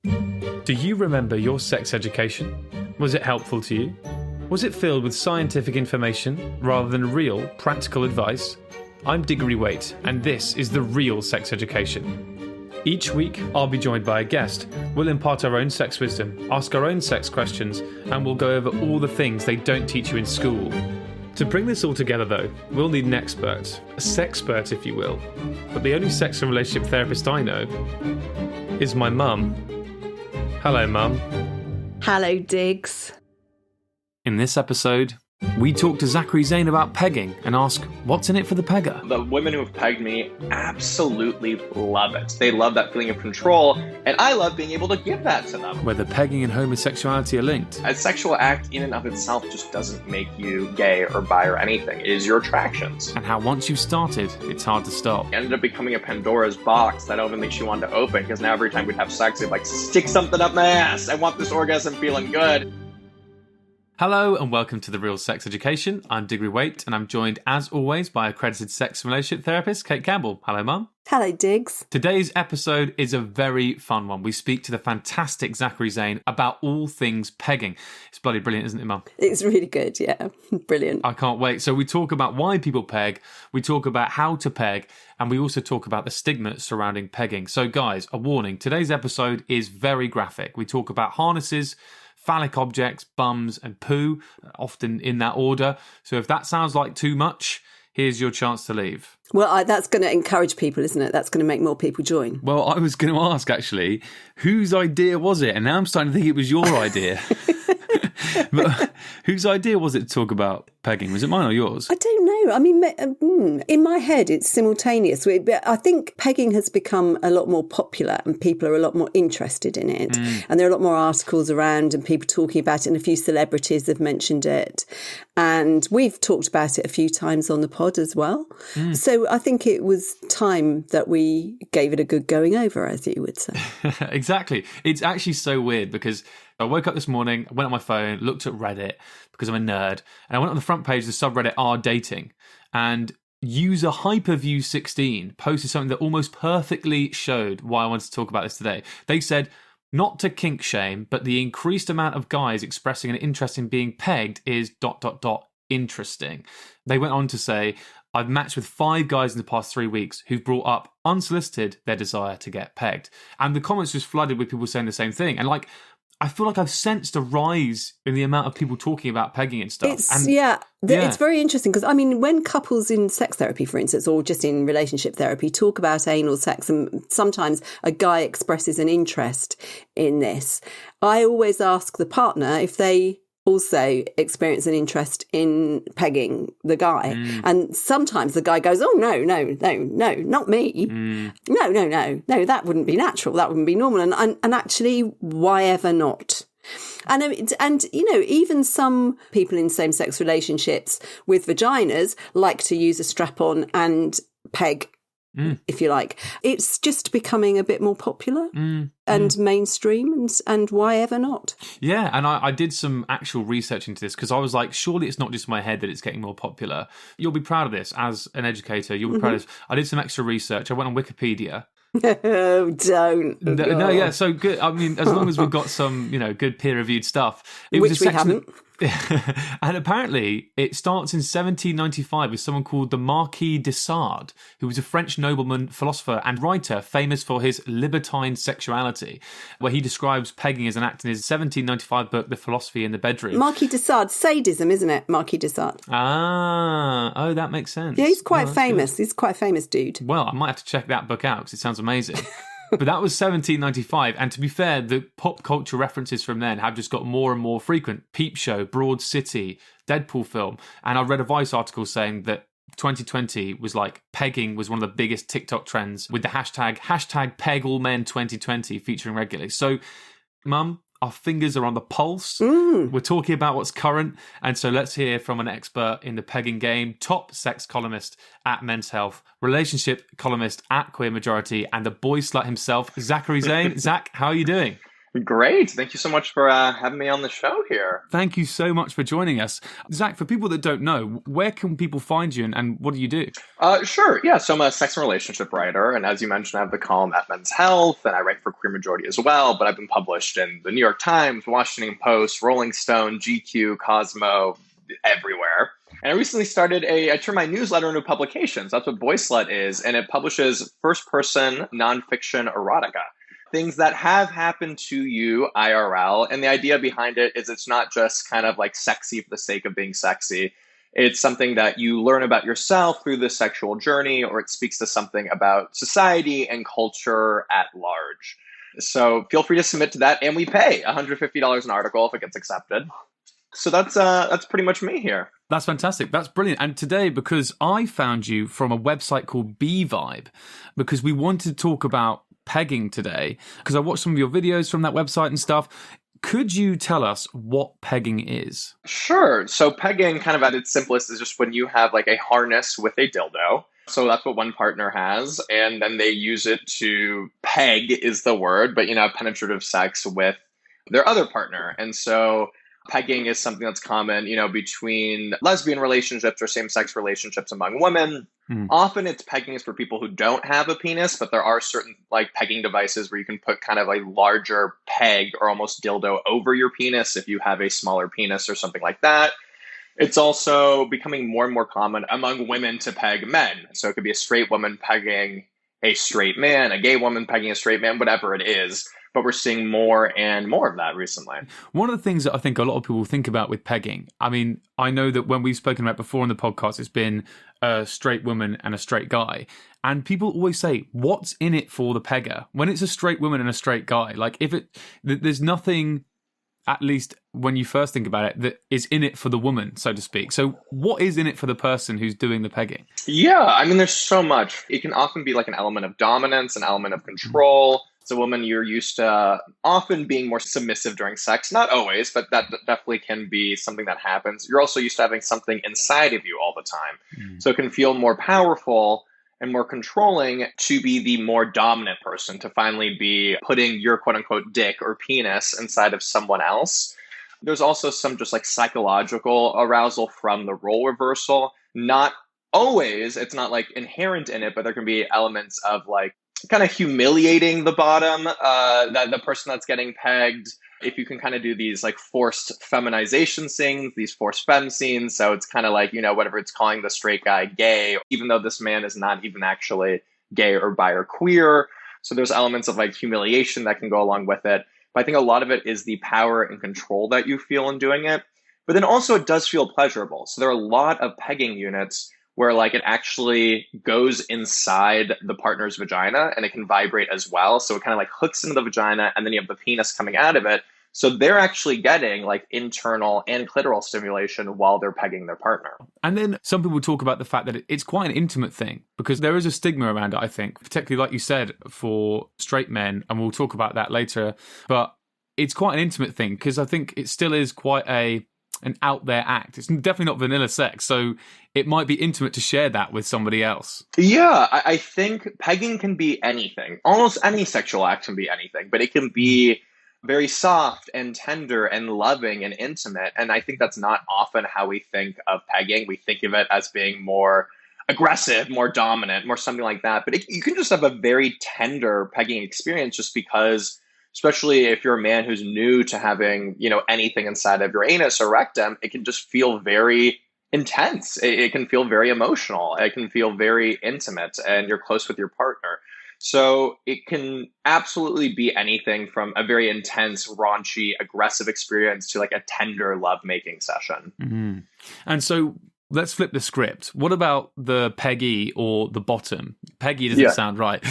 Do you remember your sex education? Was it helpful to you? Was it filled with scientific information rather than real, practical advice? I'm Diggory Waite, and this is The Real Sex Education. Each week, I'll be joined by a guest. We'll impart our own sex wisdom, ask our own sex questions, and we'll go over all the things they don't teach you in school. To bring this all together, though, we'll need an expert, a sexpert, if you will. But the only sex and relationship therapist I know is my mum. Hello, Mum. Hello, Diggs. In this episode, we talk to Zachary Zane about pegging and ask, what's in it for the pegger? The women who have pegged me absolutely love it. They love that feeling of control, and I love being able to give that to them. Whether pegging and homosexuality are linked. A sexual act in and of itself just doesn't make you gay or bi or anything. It is your attractions. And how once you've started, it's hard to stop. It ended up becoming a Pandora's box that I don't even think she wanted to open, because now every time we'd have sex, they'd like, stick something up my ass. I want this orgasm feeling good. Hello and welcome to The Real Sex Education. I'm Diggory Waite and I'm joined as always by accredited sex and relationship therapist Cate Campbell. Hello, Mum. Hello, Diggs. Today's episode is a very fun one. We speak to the fantastic Zachary Zane about all things pegging. It's bloody brilliant, isn't it, Mum? It's really good, yeah. Brilliant. I can't wait. So we talk about why people peg, we talk about how to peg, and we also talk about the stigma surrounding pegging. So guys, a warning, today's episode is very graphic. We talk about harnesses, phallic objects, bums and poo, often in that order. So if that sounds like too much, here's your chance to leave. Well, that's going to encourage people, isn't it? That's going to make more people join. Well, I was going to ask, actually, whose idea was it? And now I'm starting to think it was your idea. But whose idea was it to talk about pegging? Was it mine or yours? I don't know. I mean, in my head, it's simultaneous. I think pegging has become a lot more popular and people are a lot more interested in it. And there are a lot more articles around and people talking about it, and a few celebrities have mentioned it. And we've talked about it a few times on the pod as well. So I think it was time that we gave it a good going over, as you would say. Exactly. It's actually so weird because I woke up this morning, I went on my phone, looked at Reddit because I'm a nerd, and I went on the front page of the subreddit R Dating, and user Hyperview16 posted something that almost perfectly showed why I wanted to talk about this today. They said, not to kink shame, but the increased amount of guys expressing an interest in being pegged is ... interesting. They went on to say, I've matched with 5 guys in the past 3 weeks who've brought up unsolicited their desire to get pegged. And the comments just flooded with people saying the same thing. And I feel like I've sensed a rise in the amount of people talking about pegging and stuff. It's very interesting because, I mean, when couples in sex therapy, for instance, or just in relationship therapy, talk about anal sex, and sometimes a guy expresses an interest in this, I always ask the partner if they also experience an interest in pegging the guy. And sometimes the guy goes, oh, no, not me. No, that wouldn't be natural. That wouldn't be normal. And actually, why ever not? And you know, even some people in same-sex relationships with vaginas like to use a strap-on and peg, if you like. It's just becoming a bit more popular and mainstream, and why ever not? Yeah, and I did some actual research into this because I was like, surely it's not just my head that it's getting more popular. You'll be proud of this as an educator. You'll be proud of this. I did some extra research. I went on Wikipedia. Oh, don't. No, yeah, so good. I mean, as long as we've got some, good peer-reviewed stuff. Which we haven't. And apparently it starts in 1795 with someone called the Marquis de Sade, who was a French nobleman, philosopher and writer famous for his libertine sexuality, where he describes pegging as an act in his 1795 book, The Philosophy in the Bedroom. Marquis de Sade, sadism, isn't it? Marquis de Sade. Oh, that makes sense. Yeah, he's quite famous. Good. He's quite a famous dude. Well, I might have to check that book out because it sounds amazing. But that was 1795, and to be fair, the pop culture references from then have just got more and more frequent. Peep Show, Broad City, Deadpool film, and I read a Vice article saying that 2020 was like pegging was one of the biggest TikTok trends with the hashtag #PegAllMen2020 featuring regularly. So, Mum, our fingers are on the pulse. We're talking about what's current. And so let's hear from an expert in the pegging game, top sex columnist at Men's Health, relationship columnist at Queer Majority, and the boy slut himself, Zachary Zane. Zach, how are you doing? Great. Thank you so much for having me on the show here. Thank you so much for joining us. Zach, for people that don't know, where can people find you and what do you do? Sure. Yeah. So I'm a sex and relationship writer. And as you mentioned, I have the column at Men's Health, and I write for Queer Majority as well. But I've been published in the New York Times, Washington Post, Rolling Stone, GQ, Cosmo, everywhere. And I recently started I turned my newsletter into publications. That's what Voicelet is. And it publishes first-person nonfiction erotica, things that have happened to you IRL. And the idea behind it is it's not just kind of like sexy for the sake of being sexy. It's something that you learn about yourself through the sexual journey, or it speaks to something about society and culture at large. So feel free to submit to that. And we pay $150 an article if it gets accepted. So that's pretty much me here. That's fantastic. That's brilliant. And today, because I found you from a website called B-Vibe, because we wanted to talk about pegging today, because I watched some of your videos from that website and stuff. Could you tell us what pegging is? Sure. So pegging, kind of at its simplest, is just when you have like a harness with a dildo. So that's what one partner has. And then they use it to peg is the word, but, have penetrative sex with their other partner. And so pegging is something that's common, between lesbian relationships or same-sex relationships among women. Often it's pegging is for people who don't have a penis, but there are certain like pegging devices where you can put kind of a larger peg or almost dildo over your penis if you have a smaller penis or something like that. It's also becoming more and more common among women to peg men. So it could be a straight woman pegging a straight man, a gay woman pegging a straight man, whatever it is. But we're seeing more and more of that recently. One of the things that I think a lot of people think about with pegging, I mean, I know that when we've spoken about before on the podcast, it's been a straight woman and a straight guy. And people always say, what's in it for the pegger? When it's a straight woman and a straight guy, like there's nothing, at least when you first think about it, that is in it for the woman, so to speak. So what is in it for the person who's doing the pegging? Yeah, I mean, there's so much. It can often be like an element of dominance, an element of control. As a woman, you're used to often being more submissive during sex. Not always, but that definitely can be something that happens. You're also used to having something inside of you all the time. So it can feel more powerful and more controlling to be the more dominant person, to finally be putting your quote unquote dick or penis inside of someone else. There's also some just like psychological arousal from the role reversal. Not always, it's not like inherent in it, but there can be elements of like kind of humiliating the bottom, that the person that's getting pegged. If you can kind of do these like forced feminization scenes, these forced femme scenes. So it's kind of like, whatever it's calling the straight guy gay, even though this man is not even actually gay or bi or queer. So there's elements of like humiliation that can go along with it. But I think a lot of it is the power and control that you feel in doing it. But then also it does feel pleasurable. So there are a lot of pegging units where like it actually goes inside the partner's vagina and it can vibrate as well. So it kind of like hooks into the vagina and then you have the penis coming out of it. So they're actually getting like internal and clitoral stimulation while they're pegging their partner. And then some people talk about the fact that it's quite an intimate thing because there is a stigma around it, I think, particularly like you said, for straight men. And we'll talk about that later. But it's quite an intimate thing because I think it still is quite an out there act. It's definitely not vanilla sex. So it might be intimate to share that with somebody else. Yeah, I think pegging can be anything. Almost any sexual act can be anything, but it can be very soft and tender and loving and intimate. And I think that's not often how we think of pegging. We think of it as being more aggressive, more dominant, more something like that. But you can just have a very tender pegging experience just because, especially if you're a man who's new to having, anything inside of your anus or rectum, it can just feel very intense. It can feel very emotional. It can feel very intimate and you're close with your partner. So it can absolutely be anything from a very intense, raunchy, aggressive experience to like a tender lovemaking session. Mm-hmm. And so let's flip the script. What about the peggy or the bottom? Peggy doesn't sound right.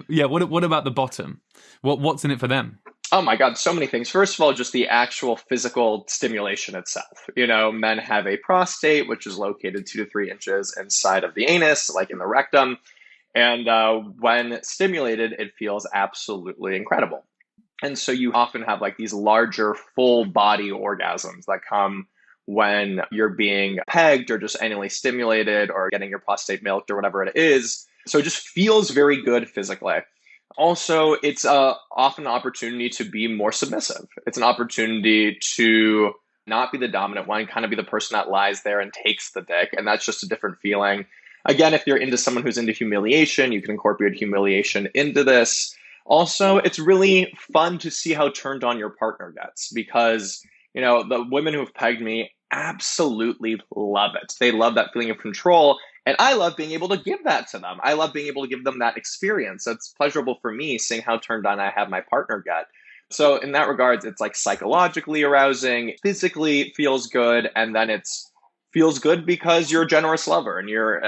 What about the bottom? What's in it for them? Oh my God, so many things. First of all, just the actual physical stimulation itself. Men have a prostate, which is located 2 to 3 inches inside of the anus, like in the rectum. And when stimulated, it feels absolutely incredible. And so you often have like these larger full body orgasms that come when you're being pegged or just anally stimulated or getting your prostate milked or whatever it is. So it just feels very good physically. Also, it's often an opportunity to be more submissive. It's an opportunity to not be the dominant one, kind of be the person that lies there and takes the dick. And that's just a different feeling. Again, if you're into someone who's into humiliation, you can incorporate humiliation into this. Also, it's really fun to see how turned on your partner gets because, the women who have pegged me absolutely love it. They love that feeling of control. And I love being able to give that to them. I love being able to give them that experience. It's pleasurable for me seeing how turned on I have my partner get. So in that regards, it's like psychologically arousing, physically feels good, and then it's feels good because you're a generous lover and you're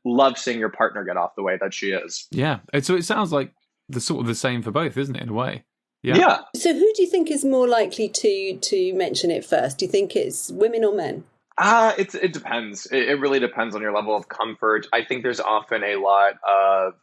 love seeing your partner get off the way that she is. Yeah. So it sounds like the sort of the same for both, isn't it, in a way? Yeah. So who do you think is more likely to mention it first? Do you think it's women or men? It depends. It really depends on your level of comfort. I think there's often a lot of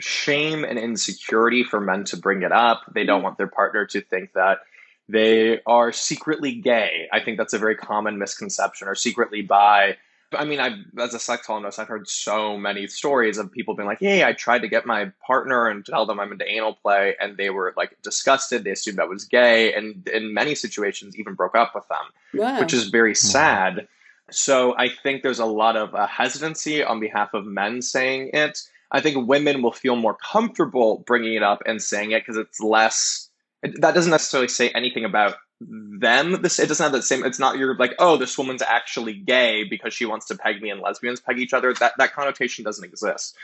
shame and insecurity for men to bring it up. They don't want their partner to think that they are secretly gay. I think that's a very common misconception, or secretly bi. I mean, as a sexologist, I've heard so many stories of people being like, hey, I tried to get my partner and tell them I'm into anal play, and they were like disgusted. They assumed I was gay, and in many situations even broke up with them, Wow. which is very sad. So I think there's a lot of hesitancy on behalf of men saying it. I think women will feel more comfortable bringing it up and saying it because it's less, that doesn't necessarily say anything about them. It doesn't have that same, it's not you're like, oh, this woman's actually gay because she wants to peg me and lesbians peg each other. That connotation doesn't exist.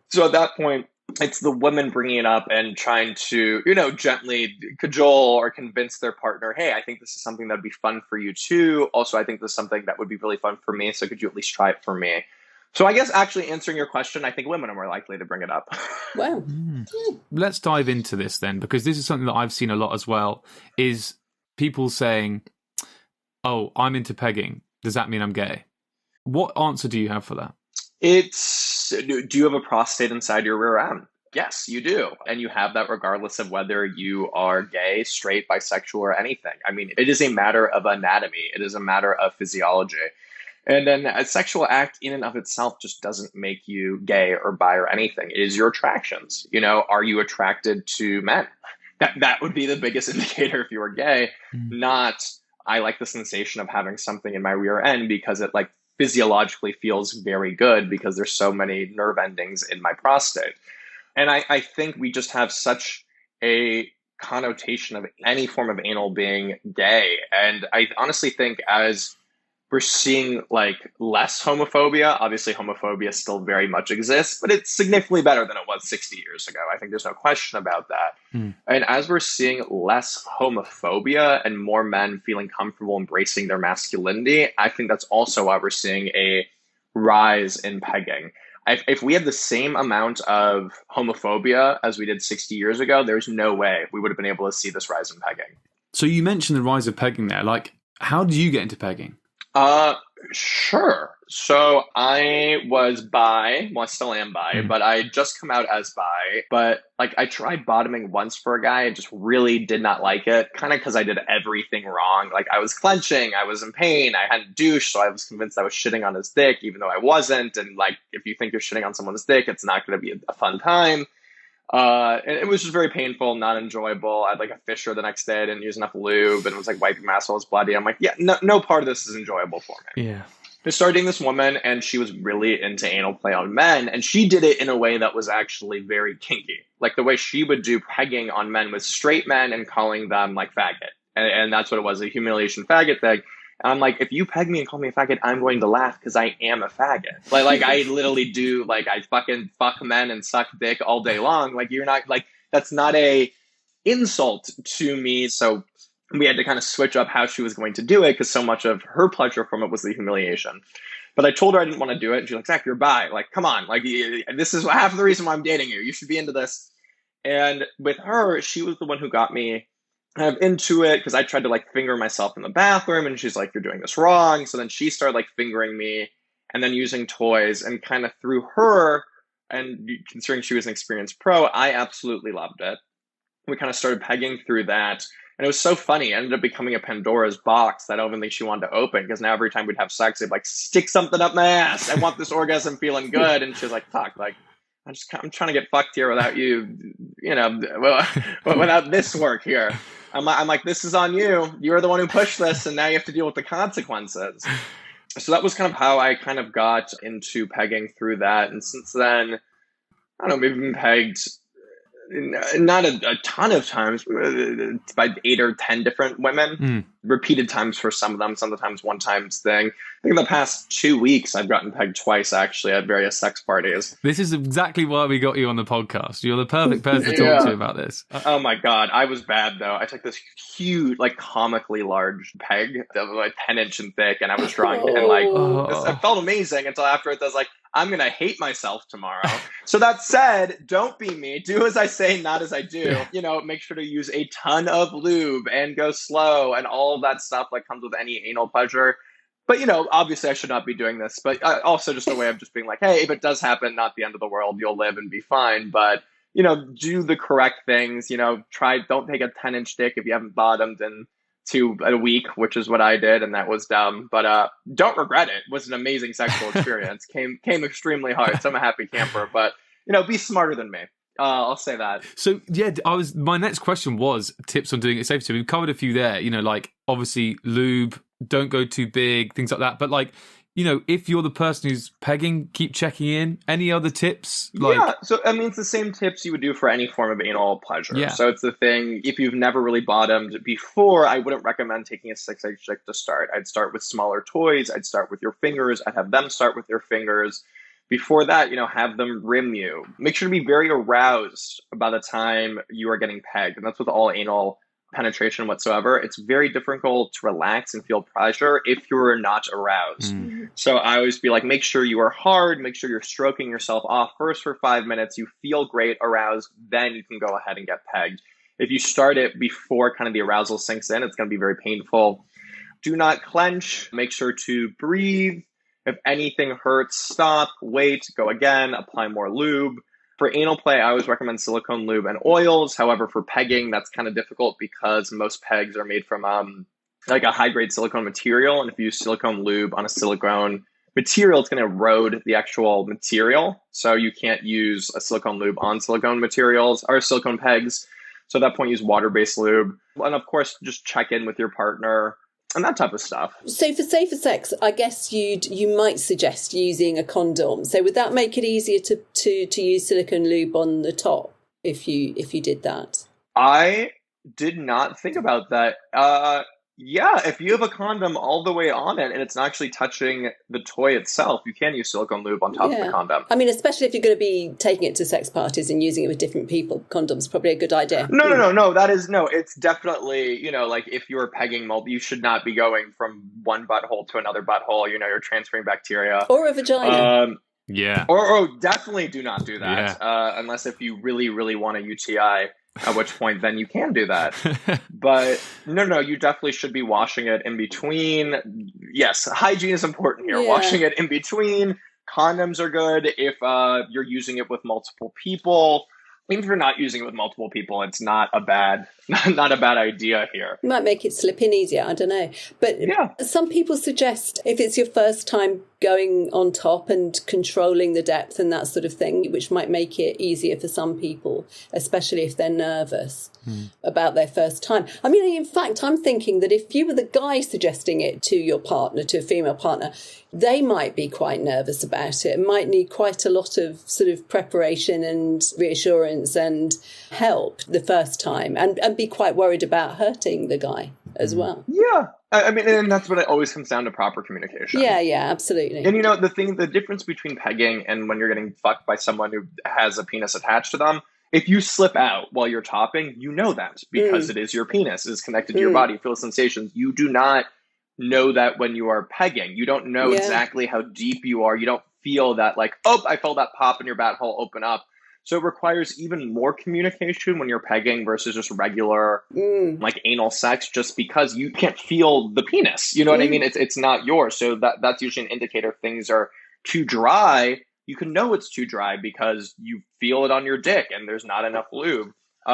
So at that point, it's the women bringing it up and trying to, gently cajole or convince their partner, hey, I think this is something that'd be fun for you too. Also, I think this is something that would be really fun for me. So could you at least try it for me? So I guess actually answering your question, I think women are more likely to bring it up. Wow. Let's dive into this then, because this is something that I've seen a lot as well, is people saying, oh, I'm into pegging. Does that mean I'm gay? What answer do you have for that? Do you have a prostate inside your rear end? Yes, you do. And you have that regardless of whether you are gay, straight, bisexual, or anything. I mean, it is a matter of anatomy. It is a matter of physiology. And then a sexual act in and of itself just doesn't make you gay or bi or anything. It is your attractions. Are you attracted to men? That would be the biggest indicator if you were gay, not I like the sensation of having something in my rear end because it like physiologically feels very good because there's so many nerve endings in my prostate. And I think we just have such a connotation of any form of anal being gay. And I honestly think as we're seeing like less homophobia, obviously homophobia still very much exists, but it's significantly better than it was 60 years ago. I think there's no question about that. And as we're seeing less homophobia and more men feeling comfortable embracing their masculinity, I think that's also why we're seeing a rise in pegging. If we had the same amount of homophobia as we did 60 years ago, there's no way we would have been able to see this rise in pegging. So you mentioned the rise of pegging there. Like, how did you get into pegging? Sure. So I was bi, well, I still am bi, but I just come out as bi. But like I tried bottoming once for a guy and just really did not like it, kind of because I did everything wrong. Like I was clenching, I was in pain, I hadn't douched, so I was convinced I was shitting on his dick, even though I wasn't. And like, if you think you're shitting on someone's dick, it's not going to be a fun time. And it was just very painful, not enjoyable. I had like a fissure the next day. I didn't use enough lube and it was like wiping my asshole, it was bloody. I'm like, yeah, no part of this is enjoyable for me. Yeah. I started dating this woman and she was really into anal play on men. And she did it in a way that was actually very kinky. Like the way she would do pegging on men with straight men and calling them like faggot. And that's what it was, a humiliation faggot thing. And I'm like, if you peg me and call me a faggot, I'm going to laugh because I am a faggot. Like I literally do, like I fucking fuck men and suck dick all day long. Like you're not, like that's not a insult to me. So we had to kind of switch up how she was going to do it because so much of her pleasure from it was the humiliation. But I told her I didn't want to do it. And she's like, Zach, you're bi. Like, come on. Like this is half of the reason why I'm dating you. You should be into this. And with her, she was the one who got me kind of into it because I tried to like finger myself in the bathroom and she's like, you're doing this wrong. So then she started like fingering me and then using toys, and kind of through her, and considering she was an experienced pro, I absolutely loved it. We kind of started pegging through that. And it was so funny. It ended up becoming a Pandora's box that I don't even think she wanted to open because now every time we'd have sex, they'd like stick something up my ass. I want this orgasm feeling good. And she was like, fuck, like I'm trying to get fucked here without you, without this work here. I'm like, this is on you. You're the one who pushed this, and now you have to deal with the consequences. So that was kind of how I kind of got into pegging through that. And since then, I don't know, maybe been pegged not a ton of times, by 8 or 10 different women, repeated times for some of them, sometimes one times thing. I think in the past 2 weeks, I've gotten pegged twice, actually, at various sex parties. This is exactly why we got you on the podcast. You're the perfect person to talk to about this. Oh my God. I was bad, though. I took this huge, like comically large peg that was like 10 inch and thick, and I was drunk, and it felt amazing until afterwards I was like, I'm going to hate myself tomorrow. So that said, don't be me. Do as I say, not as I do. Make sure to use a ton of lube and go slow and all of that stuff that comes with any anal pleasure. But, obviously I should not be doing this. But also just a way of just being like, hey, if it does happen, not the end of the world. You'll live and be fine. But, do the correct things. Don't take a 10-inch dick if you haven't bottomed in a week, which is what I did, and that was dumb. But don't regret it. It was an amazing sexual experience. Came extremely hard. So I'm a happy camper. But be smarter than me. I'll say that. So yeah, my next question was tips on doing it safely. So we've covered a few there. Like obviously lube, don't go too big, things like that. But like, if you're the person who's pegging, keep checking in. Any other tips? So I mean, it's the same tips you would do for any form of anal pleasure. Yeah. So it's the thing, if you've never really bottomed before, I wouldn't recommend taking a 6-inch dick to start. I'd start with smaller toys. I'd start with your fingers. I'd have them start with your fingers. Before that, have them rim you. Make sure to be very aroused by the time you are getting pegged. And that's with all anal penetration whatsoever. It's very difficult to relax and feel pleasure if you're not aroused. So I always be like, make sure you are hard, make sure you're stroking yourself off first for 5 minutes, you feel great, aroused, then you can go ahead and get pegged. If you start it before kind of the arousal sinks in, it's going to be very painful. Do not clench, make sure to breathe. If anything hurts, stop, wait, go again, apply more lube. For anal play, I always recommend silicone lube and oils. However, for pegging, that's kind of difficult because most pegs are made from like a high-grade silicone material. And if you use silicone lube on a silicone material, it's going to erode the actual material. So you can't use a silicone lube on silicone materials or silicone pegs. So at that point, use water-based lube. And of course, just check in with your partner and that type of stuff. So for safer sex, I guess you might suggest using a condom. So would that make it easier to use silicone lube on the top if you did that? I did not think about that. Yeah, if you have a condom all the way on it and it's not actually touching the toy itself, you can use silicone lube on top of the condom. I mean, especially if you're going to be taking it to sex parties and using it with different people, condom's probably a good idea. No. It's definitely, like if you're pegging you should not be going from one butthole to another butthole. You're transferring bacteria. Or a vagina. Yeah. Or definitely do not do that. Unless if you really, really want a UTI. At which point, then you can do that. But no, you definitely should be washing it in between. Yes, hygiene is important here. Yeah. Washing it in between. Condoms are good if you're using it with multiple people. Even if you're not using it with multiple people, it's not a bad idea here. It might make it slip in easier, I don't know. But some people suggest if it's your first time going on top and controlling the depth and that sort of thing, which might make it easier for some people, especially if they're nervous about their first time. I mean, in fact, I'm thinking that if you were the guy suggesting it to your partner, to a female partner, they might be quite nervous about it, might need quite a lot of sort of preparation and reassurance and help the first time and be quite worried about hurting the guy as well. Yeah. I mean, and that's what it always comes down to, proper communication. Yeah, absolutely. And the difference between pegging and when you're getting fucked by someone who has a penis attached to them, if you slip out while you're topping, you know that because it is your penis, it is connected to your body, you feel sensations. You do not know that when you are pegging. You don't know exactly how deep you are. You don't feel that like, oh, I felt that pop in your bat hole open up. So it requires even more communication when you're pegging versus just regular like anal sex, just because you can't feel the penis. You know what I mean? It's not yours. So that's usually an indicator if things are too dry. You can know it's too dry because you feel it on your dick and there's not enough lube.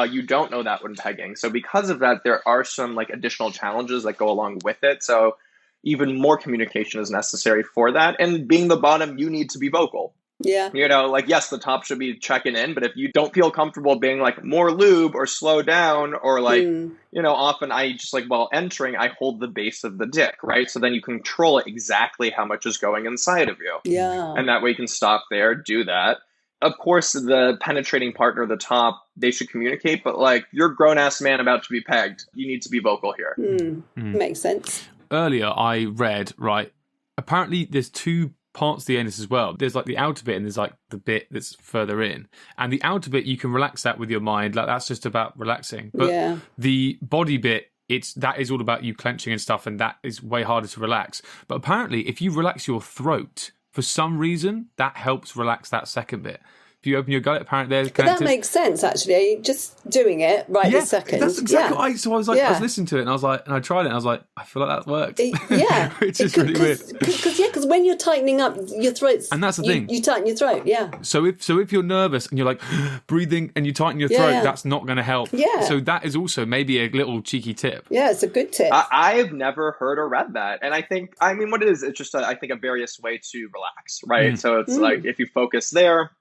You don't know that when pegging. So because of that, there are some like additional challenges that go along with it. So even more communication is necessary for that. And being the bottom, you need to be vocal. Yeah. You know, like, yes, the top should be checking in, but if you don't feel comfortable being like more lube or slow down or like, you know, often I just like, while entering, I hold the base of the dick, right? So then you control exactly how much is going inside of you. Yeah. And that way you can stop there, do that. Of course, the penetrating partner, the top, they should communicate, but like, you're a grown ass man about to be pegged. You need to be vocal here. Makes sense. Earlier, I read, right, apparently there's two parts of the anus as well. There's like the outer bit and there's like the bit that's further in. And the outer bit, you can relax that with your mind. Like, that's just about relaxing. But the body bit, that is all about you clenching and stuff, and that is way harder to relax. But apparently, if you relax your throat, for some reason, that helps relax that second bit. If you open your gullet, apparently they're connected. But that makes sense, actually. Just doing it this second. That's exactly right. So I was like, I was listening to it, and I was like, and I tried it, and I was like, I feel like that worked. Yeah. Which is really weird. Because when you're tightening up your throat, and that's the thing, you tighten your throat. Yeah. So if you're nervous and you're like breathing and you tighten your throat, that's not going to help. Yeah. So that is also maybe a little cheeky tip. Yeah, it's a good tip. I've never heard or read that, and I think, I mean, what it is, it's just I think a various way to relax, right? So it's like, if you focus there,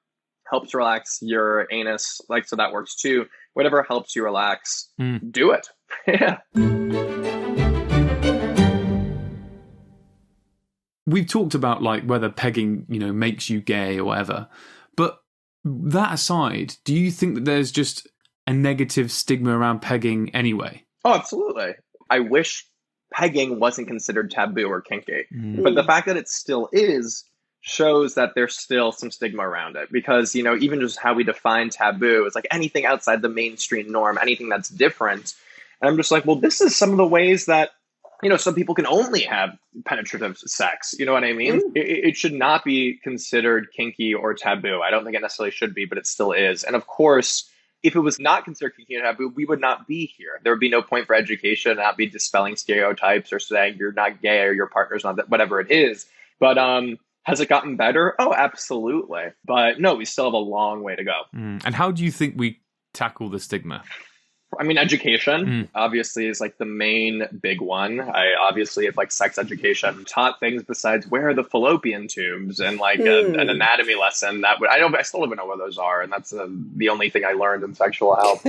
helps relax your anus, like, so that works too. Whatever helps you relax, do it. Yeah. We've talked about like whether pegging, you know, makes you gay or whatever. But that aside, do you think that there's just a negative stigma around pegging anyway? Oh, absolutely. I wish pegging wasn't considered taboo or kinky. But the fact that it still is shows that there's still some stigma around it, because, you know, even just how we define taboo is like anything outside the mainstream norm, anything that's different. And I'm just like, well, this is some of the ways that, you know, some people can only have penetrative sex. You know what I mean? It should not be considered kinky or taboo. I don't think it necessarily should be, but it still is. And of course, if it was not considered kinky or taboo, we would not be here. There would be no point for education, not be dispelling stereotypes or saying you're not gay or your partner's not that, whatever it is. But has it gotten better? Oh, absolutely. But no, we still have a long way to go. And how do you think we tackle the stigma? I mean, education obviously is like the main big one. Obviously, if like sex education taught things besides where are the fallopian tubes and like an anatomy lesson, I still don't even know where those are. And that's the only thing I learned in sexual health.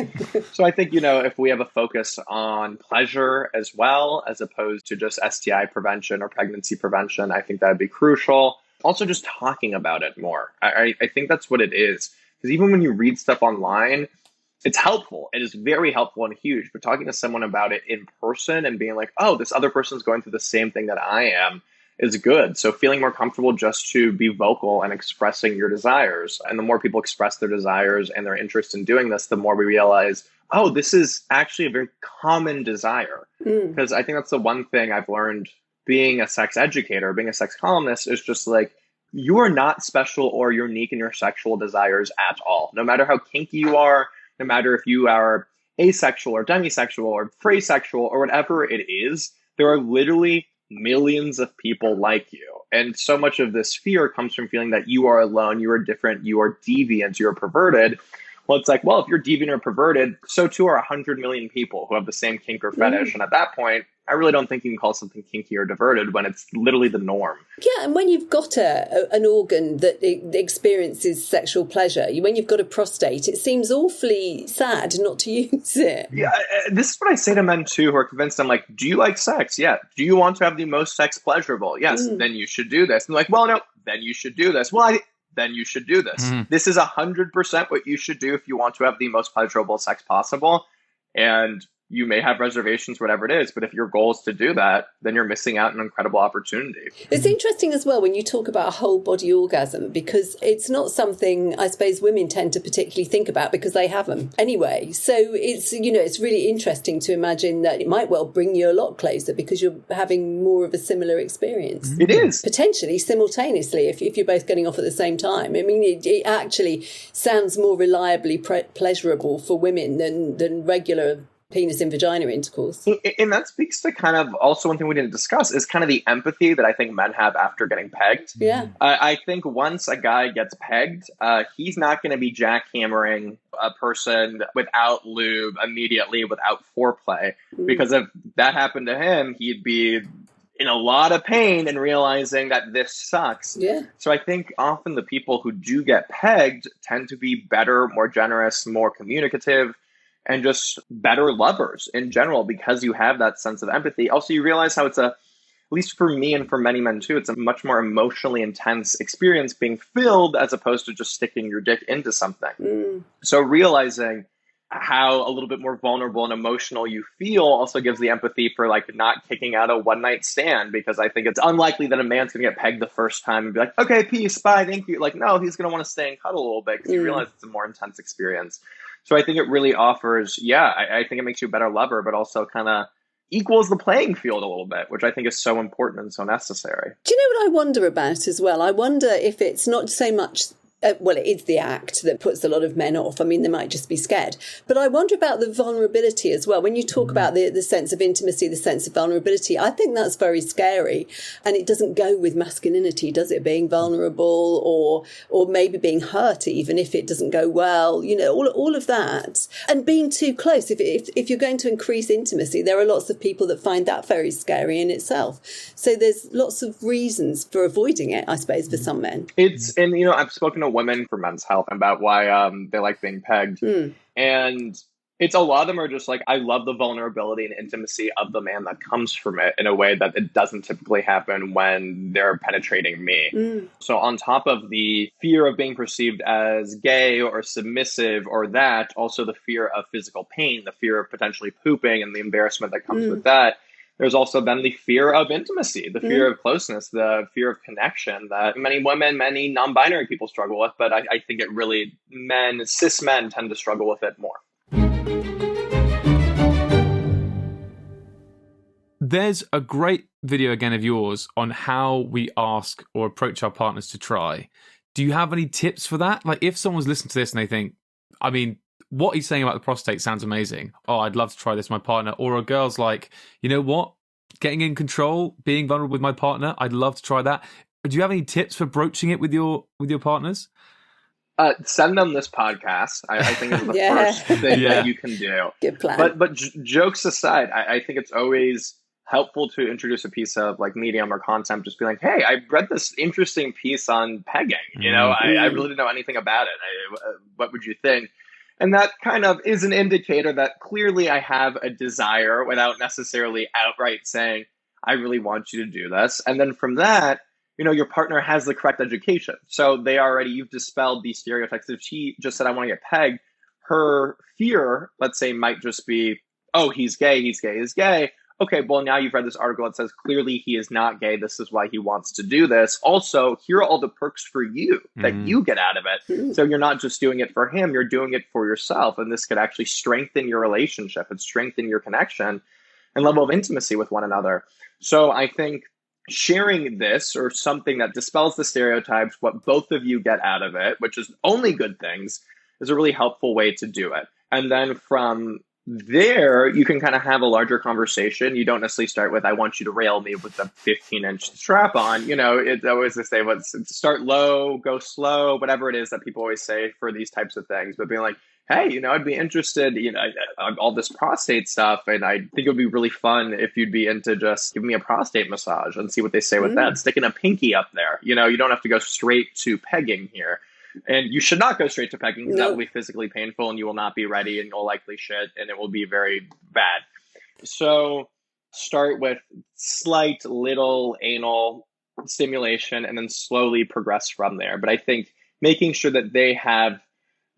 So I think, you know, if we have a focus on pleasure as well, as opposed to just STI prevention or pregnancy prevention, I think that'd be crucial. Also, just talking about it more. I think that's what it is. Because even when you read stuff online, it's helpful. It is very helpful and huge. But talking to someone about it in person and being like, oh, this other person's going through the same thing that I am is good. So feeling more comfortable just to be vocal and expressing your desires. And the more people express their desires and their interest in doing this, the more we realize, oh, this is actually a very common desire. Because I think that's the one thing I've learned being a sex educator, being a sex columnist, is just like, you are not special or unique in your sexual desires at all. No matter how kinky you are, no matter if you are asexual or demisexual or phrasexual or whatever it is, there are literally millions of people like you. And so much of this fear comes from feeling that you are alone, you are different, you are deviant, you are perverted. Well, it's like, well, if you're deviant or perverted, so too are 100 million people who have the same kink or fetish. And at that point, I really don't think you can call something kinky or diverted when it's literally the norm. Yeah, and when you've got an organ that experiences sexual pleasure, when you've got a prostate, it seems awfully sad not to use it. Yeah, this is what I say to men too who are convinced. I'm like, do you like sex? Yeah. Do you want to have the most sex pleasurable? Yes. Then you should do this. And they're like, well, no, then you should do this. Well, then you should do this. This is 100% what you should do if you want to have the most pleasurable sex possible. And you may have reservations, whatever it is, but if your goal is to do that, then you're missing out on an incredible opportunity. It's interesting as well when you talk about a whole body orgasm, because it's not something I suppose women tend to particularly think about because they have them anyway. So it's, you know, it's really interesting to imagine that it might well bring you a lot closer because you're having more of a similar experience. It is. Potentially simultaneously if you're both getting off at the same time. I mean, it actually sounds more reliably pleasurable for women than regular penis and vagina intercourse. And that speaks to kind of also one thing we didn't discuss is kind of the empathy that I think men have after getting pegged. Yeah. I think once a guy gets pegged, he's not going to be jackhammering a person without lube immediately, without foreplay. Because if that happened to him, he'd be in a lot of pain and realizing that this sucks. Yeah. So I think often the people who do get pegged tend to be better, more generous, more communicative, and just better lovers in general, because you have that sense of empathy. Also, you realize how it's at least for me and for many men too, it's a much more emotionally intense experience being filled as opposed to just sticking your dick into something. So realizing how a little bit more vulnerable and emotional you feel also gives the empathy for like not kicking out a one night stand, because I think it's unlikely that a man's going to get pegged the first time and be like, okay, peace, bye, thank you. Like, no, he's going to want to stay and cuddle a little bit because you realize it's a more intense experience. So I think it really offers, I think it makes you a better lover, but also kind of equals the playing field a little bit, which I think is so important and so necessary. Do you know what I wonder about as well? I wonder if it's not so much well, it is the act that puts a lot of men off. I mean, they might just be scared. But I wonder about the vulnerability as well. When you talk about the sense of intimacy, the sense of vulnerability, I think that's very scary. And it doesn't go with masculinity, does it? Being vulnerable or maybe being hurt, even if it doesn't go well, you know, all of that. And being too close. If you're going to increase intimacy, there are lots of people that find that very scary in itself. So there's lots of reasons for avoiding it, I suppose, for some men. And, you know, I've spoken to women for men's health about why they like being pegged. And it's a lot of them are just like, I love the vulnerability and intimacy of the man that comes from it in a way that it doesn't typically happen when they're penetrating me. So on top of the fear of being perceived as gay or submissive or that, also the fear of physical pain, the fear of potentially pooping and the embarrassment that comes with that. There's also then the fear of intimacy, the fear of closeness, the fear of connection that many women, many non-binary people struggle with. But I think it really, cis men tend to struggle with it more. There's a great video again of yours on how we ask or approach our partners to try. Do you have any tips for that? Like if someone's listening to this and they think, I mean, what he's saying about the prostate sounds amazing. Oh, I'd love to try this with my partner. Or a girl's like, you know what? Getting in control, being vulnerable with my partner. I'd love to try that. Do you have any tips for broaching it with your partners? Send them this podcast. I think it's the first thing that you can do. Good plan. But jokes aside, I think it's always helpful to introduce a piece of like medium or content. Just be like, hey, I read this interesting piece on pegging. You know, I really didn't know anything about it. What would you think? And that kind of is an indicator that clearly I have a desire without necessarily outright saying, I really want you to do this. And then from that, you know, your partner has the correct education. So you've dispelled these stereotypes. If she just said, I want to get pegged, her fear, let's say, might just be, oh, he's gay, he's gay. Okay, well, now you've read this article that says clearly he is not gay. This is why he wants to do this. Also, here are all the perks for you that you get out of it. So you're not just doing it for him, you're doing it for yourself. And this could actually strengthen your relationship and strengthen your connection and level of intimacy with one another. So I think sharing this or something that dispels the stereotypes, what both of you get out of it, which is only good things, is a really helpful way to do it. And then from there, you can kind of have a larger conversation. You don't necessarily start with, I want you to rail me with a 15-inch strap on. You know, it's always the same. Start low, go slow, whatever it is that people always say for these types of things. But being like, hey, you know, I'd be interested, you know, all this prostate stuff. And I think it would be really fun if you'd be into just giving me a prostate massage and see what they say with that. Sticking a pinky up there. You know, you don't have to go straight to pegging here. And you should not go straight to pegging because that will be physically painful and you will not be ready and you'll likely shit and it will be very bad. So start with slight little anal stimulation and then slowly progress from there. But I think making sure that they have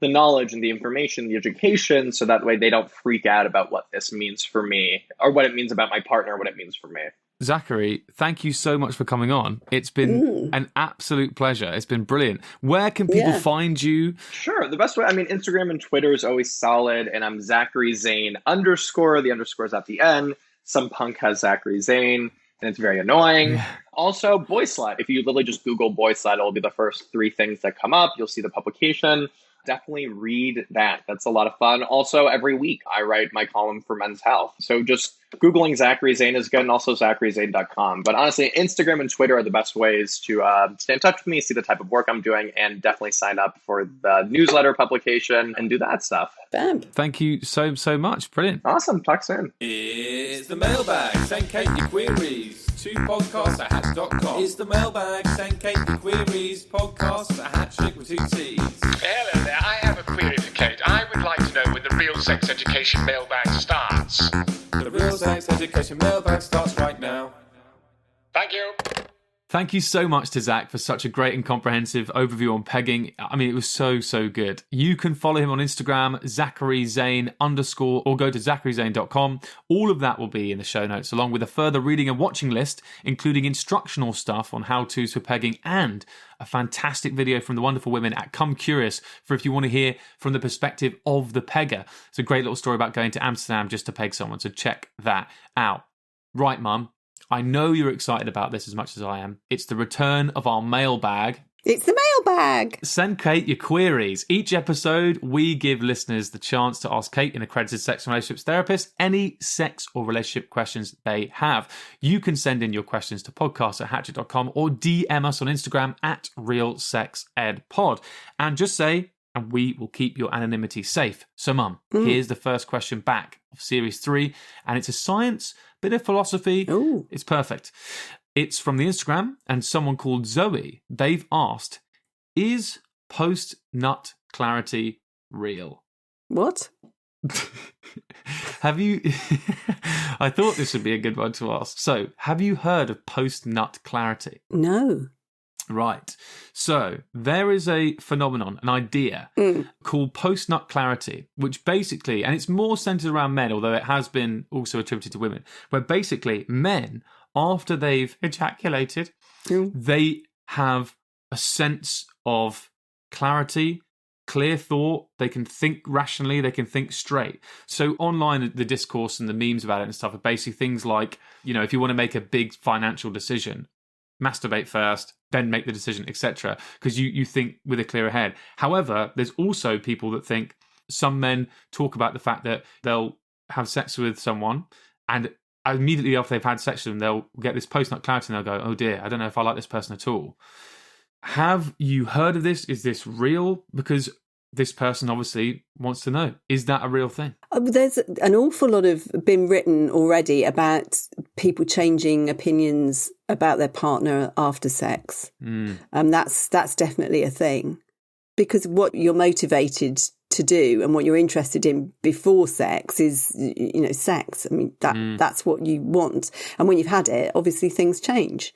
the knowledge and the information, the education, so that way they don't freak out about what this means for me or what it means about my partner, what it means for me. Zachary, thank you so much for coming on. It's been an absolute pleasure. It's been brilliant. Where can people find you? Sure. The best way, I mean, Instagram and Twitter is always solid. And I'm Zachary Zane _ the underscore's at the end. Some punk has Zachary Zane and it's very annoying. Yeah. Also, Boy Slut. If you literally just Google Boy Slut, it'll be the first 3 things that come up. You'll see the publication. Definitely read that. That's a lot of fun. Also, every week I write my column for Men's Health. So just Googling Zachary Zane is good and also ZacharyZane.com. But honestly, Instagram and Twitter are the best ways to stay in touch with me, see the type of work I'm doing, and definitely sign up for the newsletter publication and do that stuff. Bam. Thank you so much. Brilliant. Awesome. Talk soon. It's the mailbag. Send Cate your queries ep2podcast@hatch.com is the mailbag. Send Cate your queries. Podcast@hatch with 2 T's. Hello there, I have a query for Cate. I would like to know when the real sex education mailbag starts. The real sex education mailbag starts right now. Thank you. Thank you so much to Zach for such a great and comprehensive overview on pegging. I mean, it was so good. You can follow him on Instagram, Zachary Zane _ or go to zacharyzane.com. All of that will be in the show notes, along with a further reading and watching list, including instructional stuff on how-tos for pegging and a fantastic video from the wonderful women at Come Curious for if you want to hear from the perspective of the pegger. It's a great little story about going to Amsterdam just to peg someone, so check that out. Right, Mum. I know you're excited about this as much as I am. It's the return of our mailbag. It's the mailbag. Send Cate your queries. Each episode, we give listeners the chance to ask Cate, an accredited sex and relationships therapist, any sex or relationship questions they have. You can send in your questions to podcast@hatchet.com or DM us on Instagram @RealSexEdPod. And just say, and we will keep your anonymity safe. So, Mum, here's the first question back of Series 3, and it's a science, bit of philosophy. Ooh. It's perfect. It's from the Instagram, and someone called Zoe. They've asked, is post-nut clarity real? What? Have you... I thought this would be a good one to ask. So, have you heard of post-nut clarity? No. Right. So there is a phenomenon, an idea called post-nut clarity, which basically, and it's more centered around men, although it has been also attributed to women, where basically men, after they've ejaculated, they have a sense of clarity, clear thought, they can think rationally, they can think straight. So online, the discourse and the memes about it and stuff are basically things like, you know, if you want to make a big financial decision, masturbate first, then make the decision, etc. Because you think with a clearer head. However, there's also people that think, some men talk about the fact that they'll have sex with someone and immediately after they've had sex with them, they'll get this post-nut clarity and they'll go, oh dear, I don't know if I like this person at all. Have you heard of this? Is this real? Because this person obviously wants to know, is that a real thing? There's an awful lot of been written already about people changing opinions about their partner after sex. That's definitely a thing, because what you're motivated to do and what you're interested in before sex is, you know, sex. I mean, that's what you want. And when you've had it, obviously things change.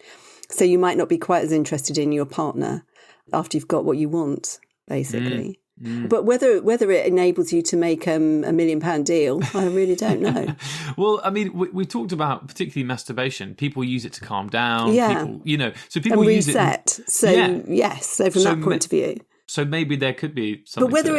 So you might not be quite as interested in your partner after you've got what you want, basically. But whether it enables you to make a £1 million deal, I really don't know. Well, I mean, we talked about particularly masturbation. People use it to calm down. Yeah. People, you know, so people and use reset. it. So yes, so from that point of view. So maybe there could be something. But whether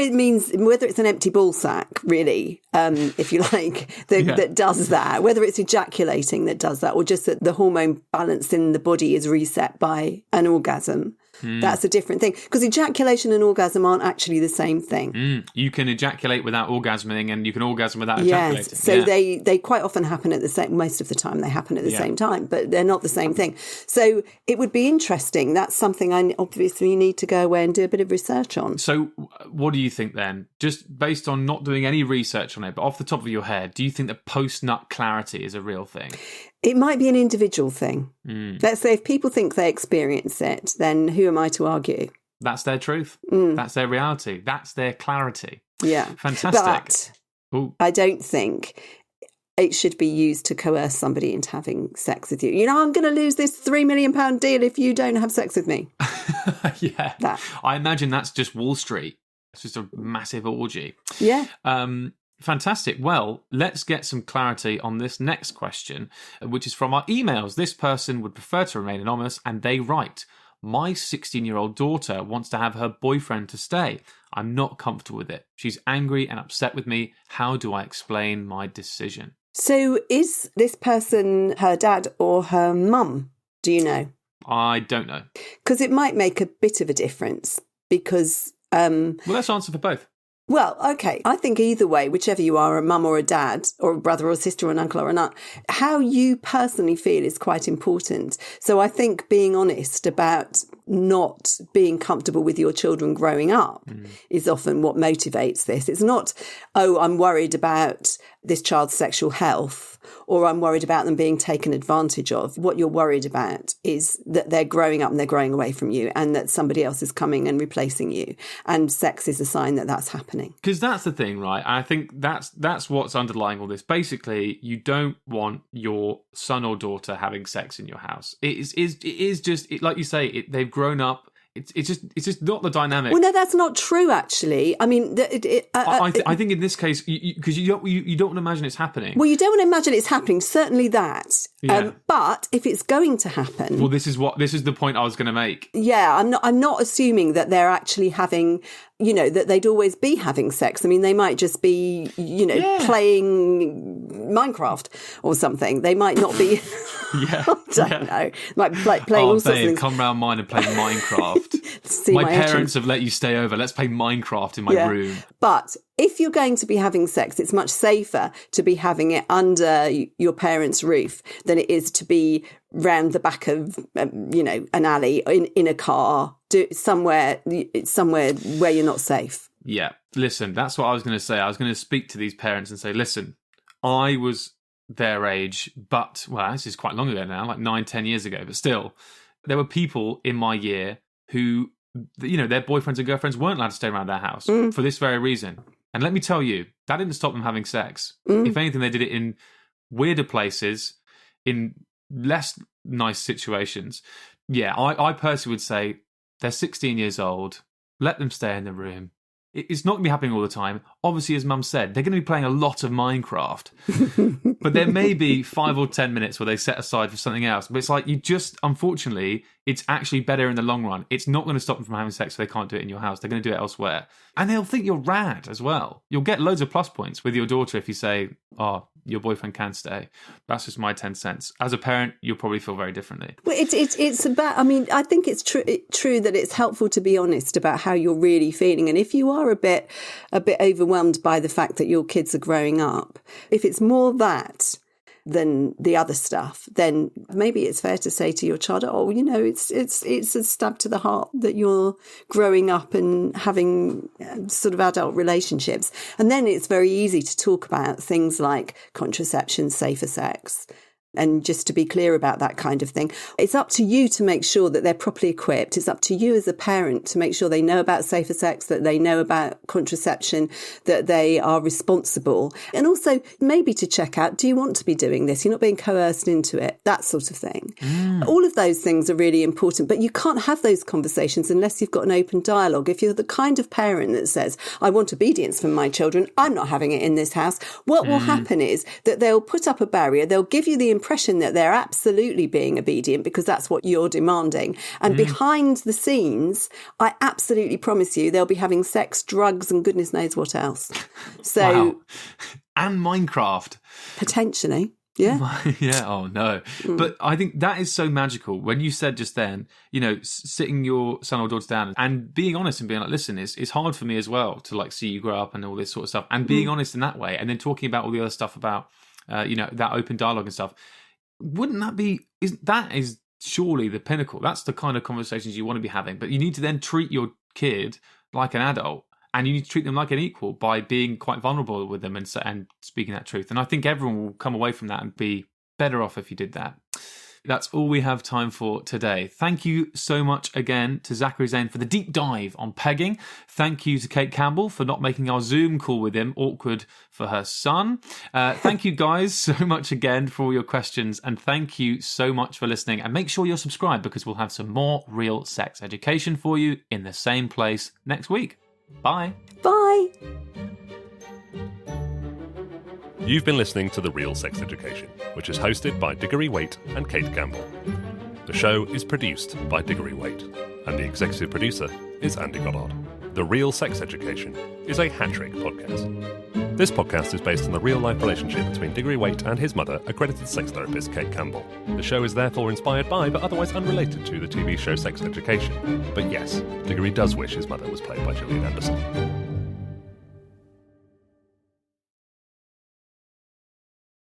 it's an empty ball sack, really, if you like, that does that, whether it's ejaculating that does that, or just that the hormone balance in the body is reset by an orgasm, that's a different thing. Because ejaculation and orgasm aren't actually the same thing. You can ejaculate without orgasming, and you can orgasm without ejaculating. Yes, so they quite often happen at the same. Most of the time, they happen at the same time, but they're not the same thing. So it would be interesting. That's something I obviously need to go away and do a bit of research on. So what do you think then? Just based on not doing any research on it, but off the top of your head, do you think that post-nut clarity is a real thing? It might be an individual thing. Let's say if people think they experience it, then who am I to argue? That's their truth. That's their reality. That's their clarity. Yeah. Fantastic. But I don't think it should be used to coerce somebody into having sex with you. You know, I'm going to lose this £3 million deal if you don't have sex with me. Yeah. I imagine that's just Wall Street. It's just a massive orgy. Yeah. Fantastic. Well, let's get some clarity on this next question, which is from our emails. This person would prefer to remain anonymous, and they write, my 16-year-old daughter wants to have her boyfriend to stay. I'm not comfortable with it. She's angry and upset with me. How do I explain my decision? So is this person her dad or her mum? Do you know? I don't know. Because it might make a bit of a difference because... well, let's answer for both. Well, okay. I think either way, whichever you are, a mum or a dad or a brother or a sister or an uncle or an aunt, how you personally feel is quite important. So I think being honest about not being comfortable with your children growing up is often what motivates this. It's not, oh, I'm worried about this child's sexual health, or I'm worried about them being taken advantage of. What you're worried about is that they're growing up and they're growing away from you, and that somebody else is coming and replacing you. And sex is a sign that that's happening. Because that's the thing, right? And I think that's what's underlying all this. Basically, you don't want your son or daughter having sex in your house. It is just like you say. They've grown up. It's just not the dynamic. Well, no, that's not true. Actually, I mean, I think in this case, because you don't want to imagine it's happening. Well, you don't want to imagine it's happening. Certainly that. Yeah. But if it's going to happen, well, this is the point I was going to make. Yeah, I'm not assuming that they're actually having, that they'd always be having sex. I mean, they might just be, playing Minecraft or something. They might not be. Yeah, I don't know. Might be playing all sorts of things. Come round mine and play Minecraft. My parents have let you stay over. Let's play Minecraft in my room. But if you're going to be having sex, it's much safer to be having it under your parents' roof than it is to be round the back of, an alley in a car, somewhere where you're not safe. Yeah. Listen, that's what I was going to say. I was going to speak to these parents and say, listen, I was their age, but, well, this is quite long ago now, like 9-10 years ago, but still, there were people in my year who, their boyfriends and girlfriends weren't allowed to stay around their house for this very reason. And let me tell you, that didn't stop them having sex. If anything, they did it in weirder places, in less nice situations. Yeah, I personally would say they're 16 years old. Let them stay in the room. It's not going to be happening all the time. Obviously, as Mum said, they're going to be playing a lot of Minecraft. But there may be 5 or 10 minutes where they set aside for something else. But it's like unfortunately, it's actually better in the long run. It's not going to stop them from having sex so they can't do it in your house. They're going to do it elsewhere. And they'll think you're rad as well. You'll get loads of plus points with your daughter if you say, oh, your boyfriend can stay. That's just my 10 cents. As a parent, you'll probably feel very differently. Well, it's about, I mean, I think it's true that it's helpful to be honest about how you're really feeling. And if you are a bit overwhelmed by the fact that your kids are growing up, if it's more that than the other stuff, then maybe it's fair to say to your child, oh, it's a stab to the heart that you're growing up and having sort of adult relationships. And then it's very easy to talk about things like contraception, safer sex, and just to be clear about that kind of thing. It's up to you to make sure that they're properly equipped. It's up to you as a parent to make sure they know about safer sex, that they know about contraception, that they are responsible. And also maybe to check out, do you want to be doing this? You're not being coerced into it, that sort of thing. All of those things are really important, but you can't have those conversations unless you've got an open dialogue. If you're the kind of parent that says, I want obedience from my children, I'm not having it in this house, what will happen is that they'll put up a barrier, they'll give you the impression that they're absolutely being obedient because that's what you're demanding. And behind the scenes, I absolutely promise you, they'll be having sex, drugs, and goodness knows what else. So, wow. And Minecraft. Potentially. Yeah. Yeah. Oh, no. But I think that is so magical. When you said just then, sitting your son or daughter down and being honest and being like, listen, it's hard for me as well to like see you grow up and all this sort of stuff, and being honest in that way, and then talking about all the other stuff about, that open dialogue and stuff. Wouldn't that be, that is surely the pinnacle. That's the kind of conversations you want to be having. But you need to then treat your kid like an adult, and you need to treat them like an equal by being quite vulnerable with them and speaking that truth. And I think everyone will come away from that and be better off if you did that. That's all we have time for today. Thank you so much again to Zachary Zane for the deep dive on pegging. Thank you to Cate Campbell for not making our Zoom call with him awkward for her son. Thank you guys so much again for all your questions, and thank you so much for listening. And make sure you're subscribed because we'll have some more real sex education for you in the same place next week. Bye. Bye. You've been listening to The Real Sex Education, which is hosted by Diggory Waite and Cate Campbell. The show is produced by Diggory Waite, and the executive producer is Andy Goddard. The Real Sex Education is a hat-trick podcast. This podcast is based on the real-life relationship between Diggory Waite and his mother, accredited sex therapist Cate Campbell. The show is therefore inspired by, but otherwise unrelated to, the TV show Sex Education. But yes, Diggory does wish his mother was played by Gillian Anderson.